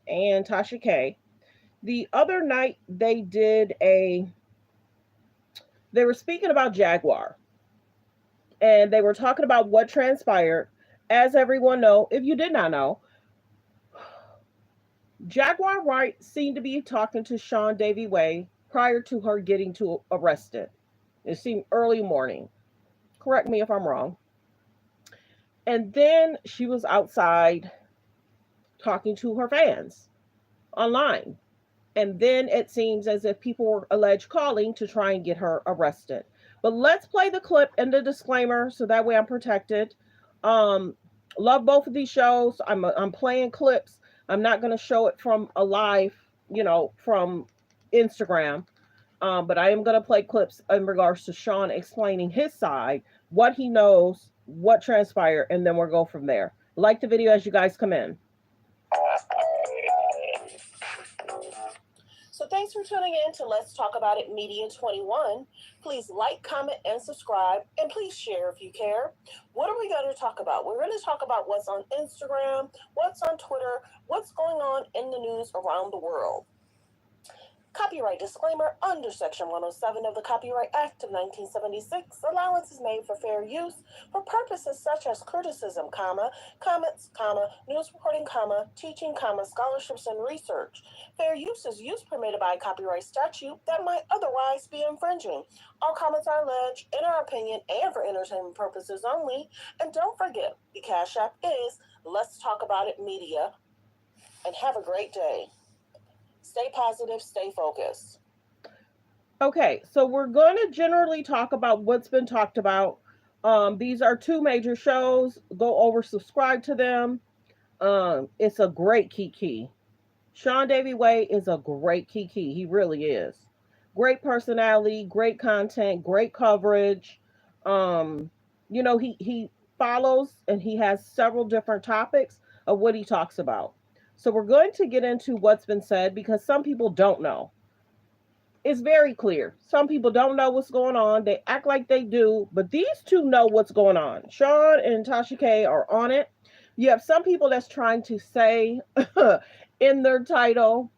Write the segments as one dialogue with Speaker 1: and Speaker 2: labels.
Speaker 1: and Tasha K. The other night they were speaking about Jaguar, and they were talking about what transpired. As everyone know, if you did not know, Jaguar Wright seemed to be talking to Sean Davy Way prior to her getting to arrested. It seemed early morning. Correct me if I'm wrong. And then she was outside talking to her fans online. And then it seems as if people were alleged calling to try and get her arrested. But let's play the clip and the disclaimer so that way I'm protected. Um, love both of these shows. I'm playing clips. I'm not going to show it from a live, from Instagram. But I am going to play clips in regards to Sean explaining his side, what he knows, what transpired, and then we'll go from there. Like the video as you guys come in. So thanks for tuning in to Let's Talk About It Media 21. Please like, comment, and subscribe, and please share if you care. What are we going to talk about? We're going to talk about what's on Instagram, what's on Twitter, what's going on in the news around the world. Copyright disclaimer under Section 107 of the Copyright Act of 1976. Allowance is made for fair use for purposes such as criticism, comments, news reporting, teaching, scholarships, and research. Fair use is use permitted by a copyright statute that might otherwise be infringing. All comments are alleged, in our opinion, and for entertainment purposes only. And don't forget, the Cash App is Let's Talk About It Media. And have a great day. Stay positive, stay focused. Okay, so we're going to generally talk about what's been talked about. These are two major shows. Go over, subscribe to them. It's a great kiki. Sean Davy Way is a great kiki. He really is. Great personality, great content, great coverage. He follows and he has several different topics of what he talks about. So we're going to get into what's been said because some people don't know. It's very clear. Some people don't know what's going on. They act like they do, but these two know what's going on. Sean and Tasha K are on it. You have some people that's trying to say in their title,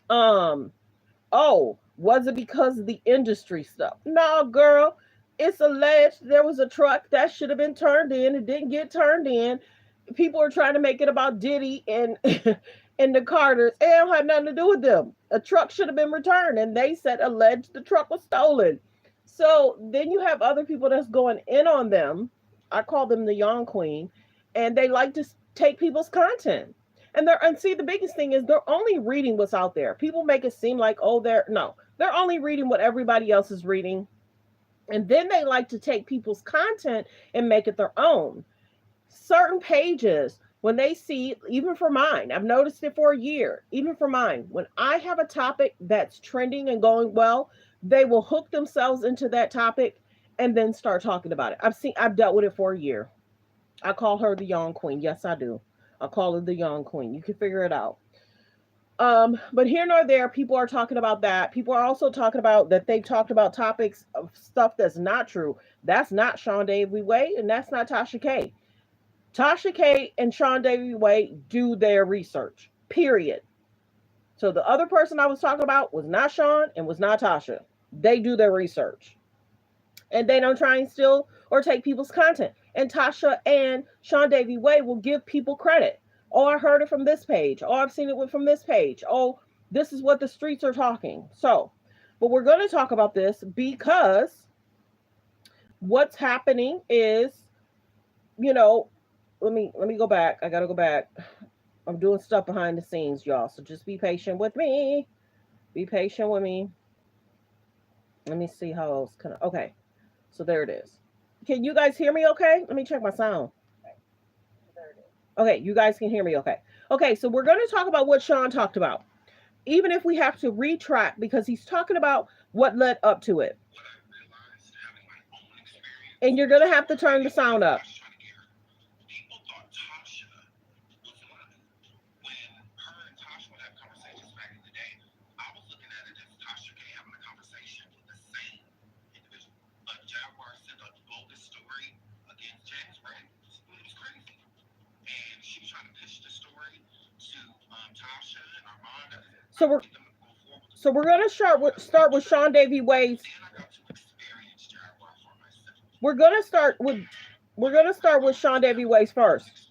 Speaker 1: oh, was it because of the industry stuff? No, girl. It's alleged there was a truck that should have been turned in. It didn't get turned in. People are trying to make it about Diddy and and the Carters. It don't have nothing to do with them. A truck should have been returned, and they said alleged the truck was stolen. So then you have other people that's going in on them. I call them the Young Queen, and they like to take people's content. And see, the biggest thing is they're only reading what's out there. People make it seem like, oh, they're only reading what everybody else is reading, and then they like to take people's content and make it their own. Certain pages, when they see, even for mine, I've noticed it for a year, even for mine, when I have a topic that's trending and going well, they will hook themselves into that topic and then start talking about it. I've dealt with it for a year. I call her the Young Queen. Yes, I do. I call her the Young Queen. You can figure it out. But here nor there, people are talking about that. People are also talking about that they've talked about topics of stuff that's not true. That's not Sean Davy Way, and that's not Tasha K. Tasha K and Sean Davy Way do their research. Period. So the other person I was talking about was not Sean and was not Tasha. They do their research. And they don't try and steal or take people's content. And Tasha and Sean Davy Way will give people credit. Oh, I heard it from this page. Oh, I've seen it from this page. Oh, this is what the streets are talking. So, but we're going to talk about this because what's happening is, let me go back. I gotta go back. I'm doing stuff behind the scenes, y'all. So just be patient with me. Be patient with me. Let me see how else can I. Okay. So there it is. Can you guys hear me okay? Let me check my sound. Okay, you guys can hear me okay. Okay, so we're going to talk about what Sean talked about. Even if we have to retract because he's talking about what led up to it. And you're going to have to turn the sound up. So we're so we're gonna start with Sean Davy Wade's. We're gonna start with Sean Davy Wade's first.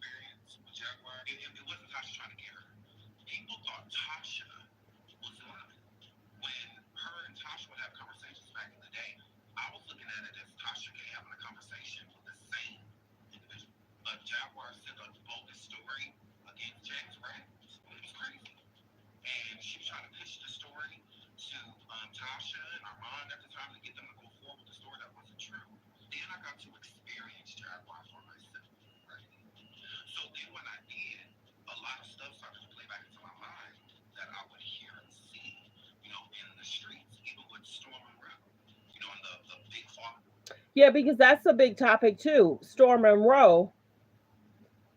Speaker 1: Yeah, because that's a big topic too. Storm Monroe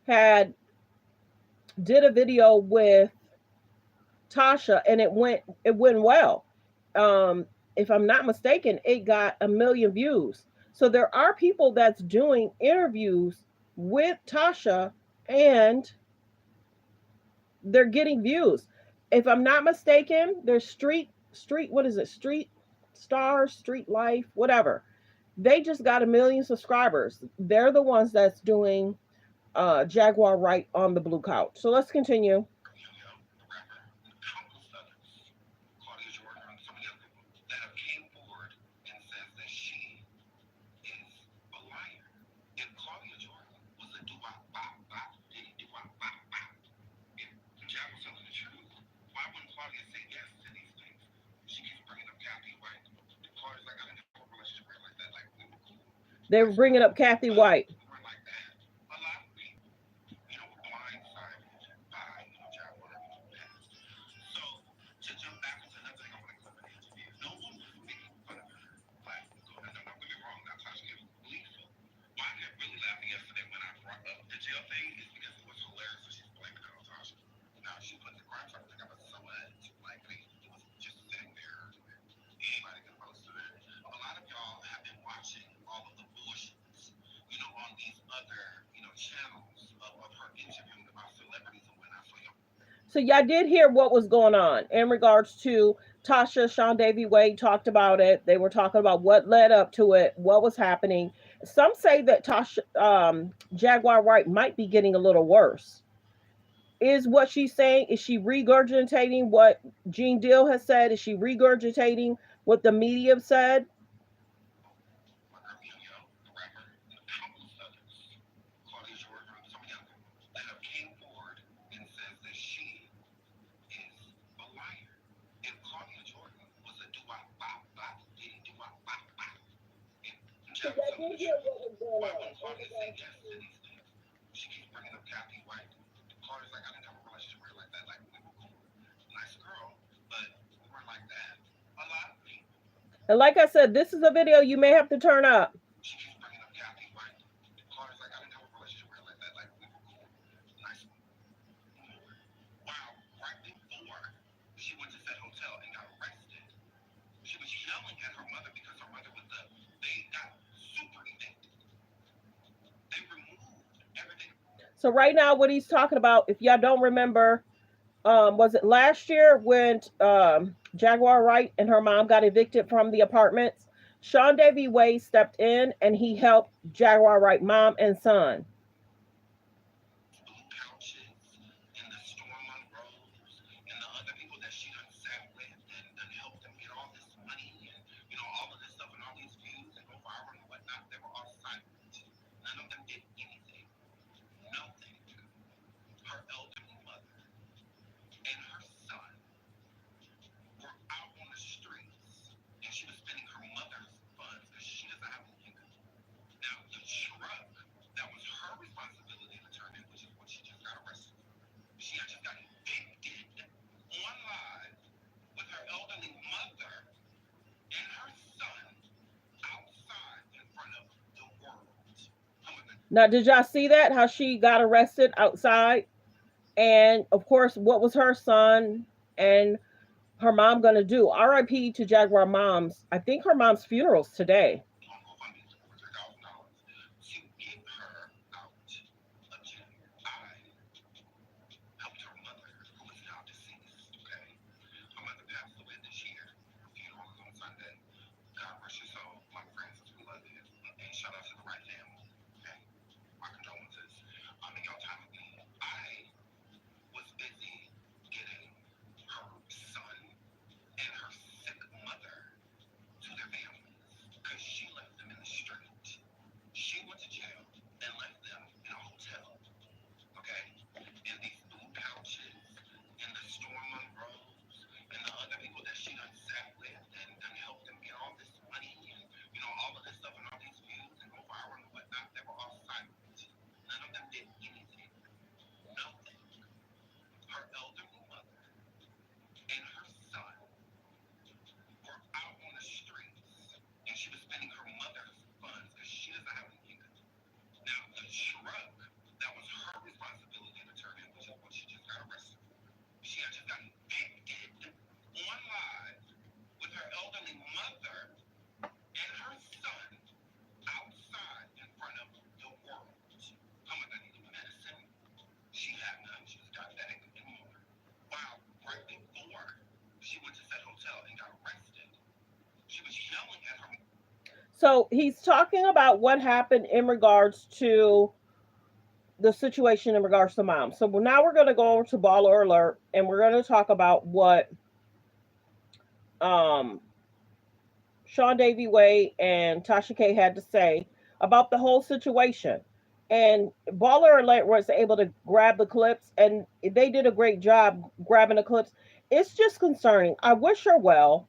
Speaker 1: had did a video with Tasha, and it went well. If I'm not mistaken, it got 1 million views. So there are people that's doing interviews with Tasha, and they're getting views. If I'm not mistaken, there's street what is it? Street Stars, Street Life, whatever. They just got 1 million subscribers. They're the ones that's doing Jaguar Wright on the blue couch. So let's continue. They were bringing up Kathy White. So y'all did hear what was going on in regards to Tasha. Sean Davy Wade talked about it. They were talking about what led up to it, what was happening. Some say that Tasha Jaguar Wright might be getting a little worse. Is what she's saying? Is she regurgitating what Gene Deal has said? Is she regurgitating what the media said? And like I said, this is a video you may have to turn up. So right now, what he's talking about, if y'all don't remember, was it last year when Jaguar Wright and her mom got evicted from the apartments? Sean Davy Wade stepped in and he helped Jaguar Wright mom and son. Now, did y'all see that? How she got arrested outside? And of course, what was her son and her mom gonna do? RIP to Jaguar moms. I think her mom's funeral's today. So he's talking about what happened in regards to the situation in regards to mom. So now we're going to go over to Baller Alert, and we're going to talk about what um, Sean Davy Way and Tasha K had to say about the whole situation. And Baller Alert was able to grab the clips, and they did a great job grabbing the clips. It's just concerning. I wish her well.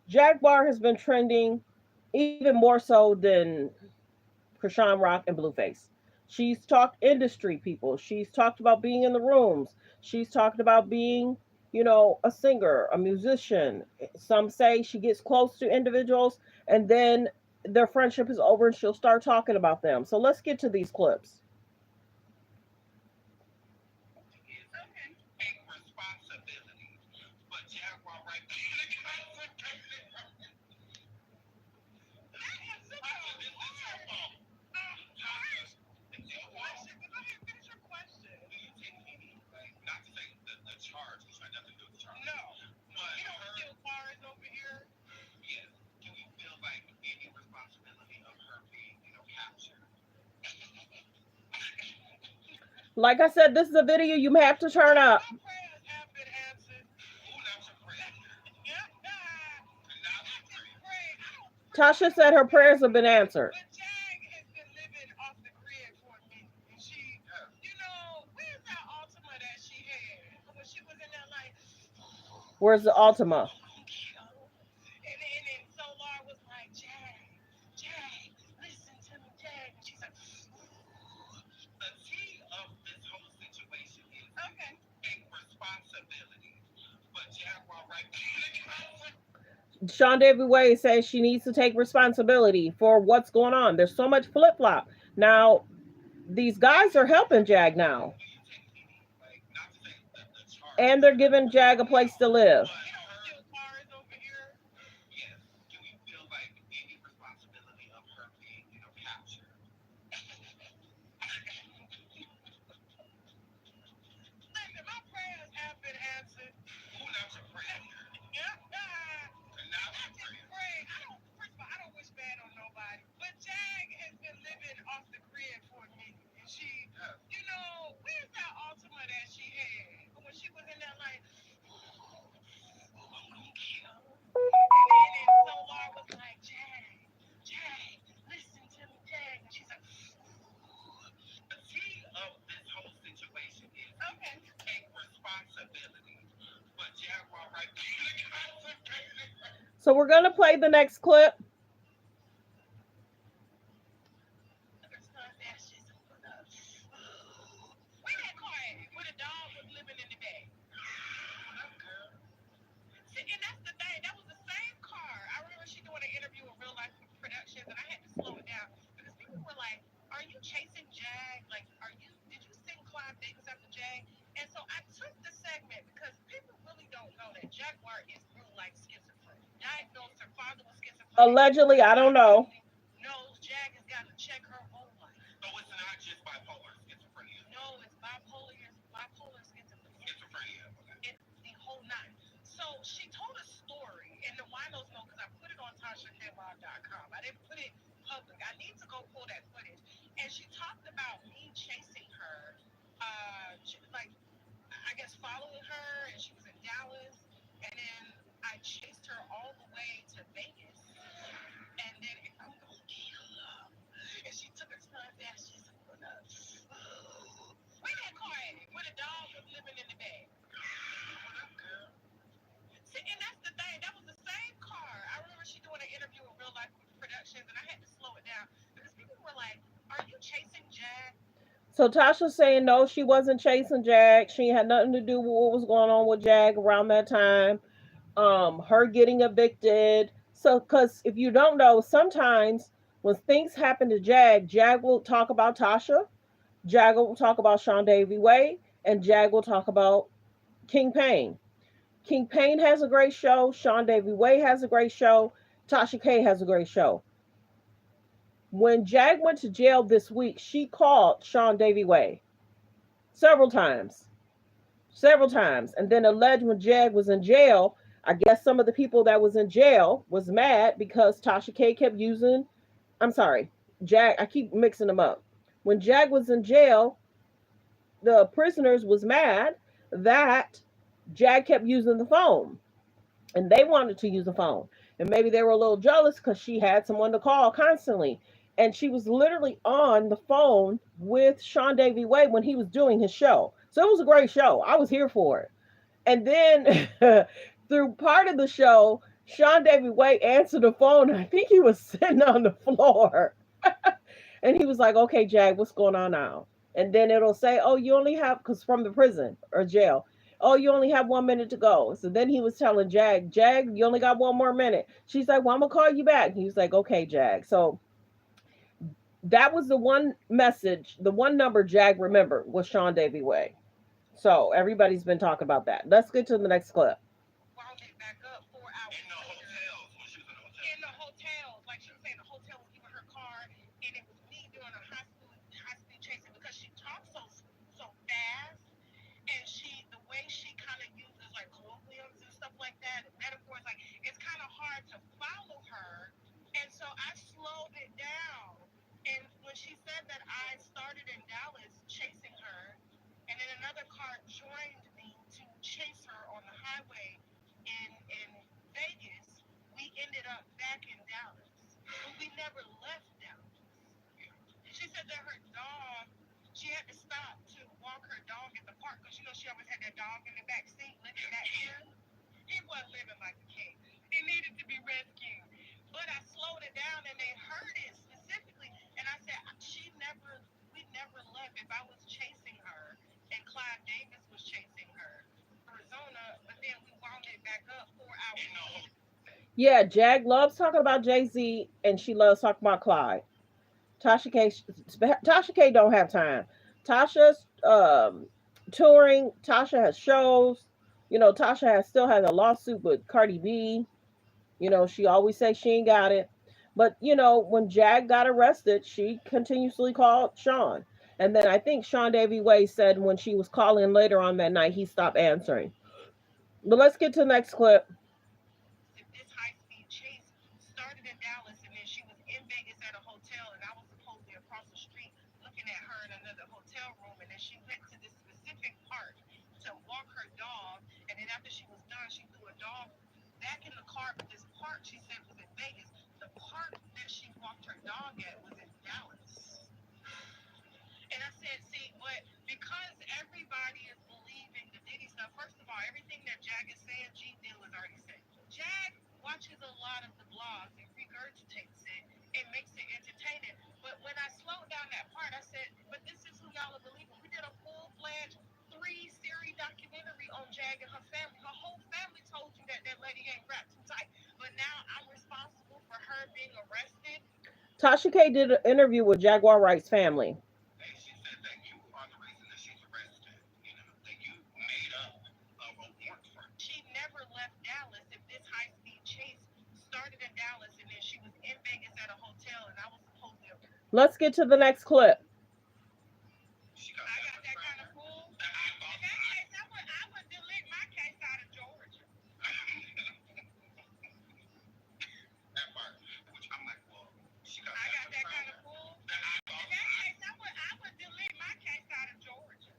Speaker 1: Jaguar has been trending even more so than Krishan Rock and Blueface. She's talked industry people. She's talked about being in the rooms. She's talked about being, a singer, a musician. Some say she gets close to individuals and then their friendship is over and she'll start talking about them. So let's get to these clips. Like I said, this is a video you may have to turn up. Tasha said her prayers have been answered. Where's the Ultima? Sean David Way says she needs to take responsibility for what's going on. There's so much flip flop. Now, these guys are helping Jag now. And they're giving Jag a place to live. So we're going to play the next clip. Allegedly, I don't know. So Tasha's saying no, she wasn't chasing Jag. She had nothing to do with what was going on with Jag around that time. Her getting evicted. So, because if you don't know, sometimes when things happen to Jag, Jag will talk about Tasha, Jag will talk about Sean Davy Way, and Jag will talk about King Payne. King Payne has a great show. Sean Davy Way has a great show. Tasha K has a great show. When Jag went to jail this week, she called Sean Davy Way several times, several times, and then alleged when Jag was in jail, I guess some of the people that was in jail was mad because Tasha K kept using I'm sorry, Jag. I keep mixing them up. When Jag was in jail, the prisoners was mad that Jag kept using the phone, and they wanted to use the phone. And maybe they were a little jealous because she had someone to call constantly. And she was literally on the phone with Sean Davy Way when he was doing his show. So it was a great show. I was here for it. And then through part of the show, Sean Davy Way answered the phone. I think he was sitting on the floor. And he was like, okay, Jag, what's going on now? And then it'll say, oh, you only have, because from the prison or jail, oh, you only have 1 minute to go. So then he was telling Jag, you only got 1 more minute. She's like, well, I'm going to call you back. He was like, okay, Jag. So that was the one message, the one number Jag remembered was Sean Davy Way. So everybody's been talking about that. Let's get to the next clip.
Speaker 2: Wound it back up 4 hours in the hotels when she was in the hotel. In the hotels, like she was saying, the hotel was giving her car, and it was me doing a high speed chasing because she talks so fast, and the way she kind of uses like colloquiums and stuff like that, and metaphors, like it's kind of hard to follow her, and so I slowed it down. And when she said that I started in Dallas chasing her, and then another car joined me to chase her on the highway in Vegas. We ended up back in Dallas, but we never left Dallas. She said that her dog, she had to stop to walk her dog at the park because she always had that dog in the back seat licking that ear. He wasn't living like a king. He needed to be rescued. But I slowed it down and they heard it specifically. And I said, we never left. If I was chasing her and Clive Davis was chasing her, Arizona, but then we wound it back up 4 hours.
Speaker 1: Yeah, Jag loves talking about Jay-Z and she loves talking about Clyde. Tasha K don't have time. Tasha's touring. Tasha has shows. Tasha still has a lawsuit with Cardi B. She always says she ain't got it. But when Jag got arrested, she continuously called Sean. And then I think Sean Davy Way said when she was calling later on that night, he stopped answering. But let's get to the next clip.
Speaker 2: This high speed chase started in Dallas, and then she was in Vegas at a hotel, and I was supposedly across the street looking at her in another hotel room, and then she went to this specific park to walk her dog, and then after she was done, she threw a dog back in the car. But this park she said was in Vegas. The park that she walked her dog at was in Dallas. And I said, see, but because everybody is believing the Diddy stuff, first of all, everything that Jag is saying, G Dill has already said. Jag watches a lot of the blogs and regurgitates it and makes it entertaining. But when I slowed down that part, I said, but this is who y'all are believing. We did a full-fledged 3-series documentary on Jag and her family. Her whole family told you that that lady ain't wrapped too tight. But now I'm responsible for her being arrested.
Speaker 1: Tasha K did an interview with Jaguar Wright's family.
Speaker 2: And she said that you are the reason that she's arrested. That you made up a warrant for her. She never left Dallas. If this high-speed chase started in Dallas and then she was in Vegas at a hotel and I was supposed to.
Speaker 1: Let's get to the next clip.
Speaker 2: I got that kind of fool. In that case, I would delete my case out of Georgia. That part, which I'm like, well, I got that kind of fool. In that case, I would delete my case out of Georgia.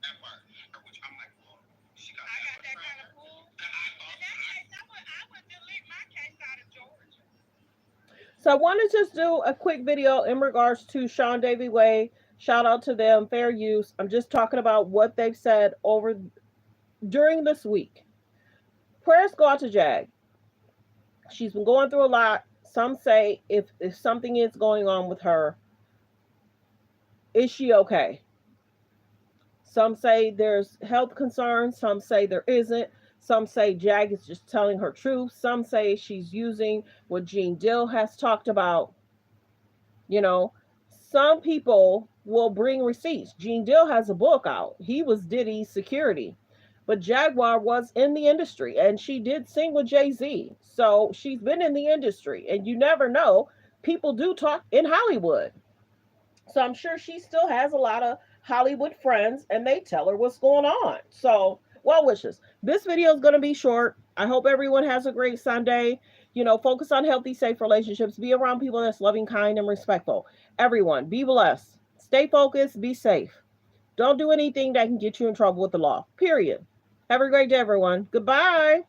Speaker 2: That part, which I'm like, well, I got that kind of fool. In that case, I would delete my case out of Georgia.
Speaker 1: So I want to just do a quick video in regards to Sean Davy Way. Shout out to them, fair use. I'm just talking about what they've said over during this week. Prayers go out to Jag. She's been going through a lot. Some say if something is going on with her, is she okay? Some say there's health concerns. Some say there isn't. Some say Jag is just telling her truth. Some say she's using what Gene Dill has talked about. Some people will bring receipts. Gene Dill has a book out. He was Diddy's security. But Jaguar was in the industry and she did sing with Jay-Z. So she's been in the industry and you never know. People do talk in Hollywood. So I'm sure she still has a lot of Hollywood friends and they tell her what's going on. So well wishes. This video is going to be short. I hope everyone has a great Sunday. Focus on healthy, safe relationships. Be around people that's loving, kind, and respectful. Everyone, be blessed. Stay focused. Be safe. Don't do anything that can get you in trouble with the law. Period. Have a great day, everyone. Goodbye.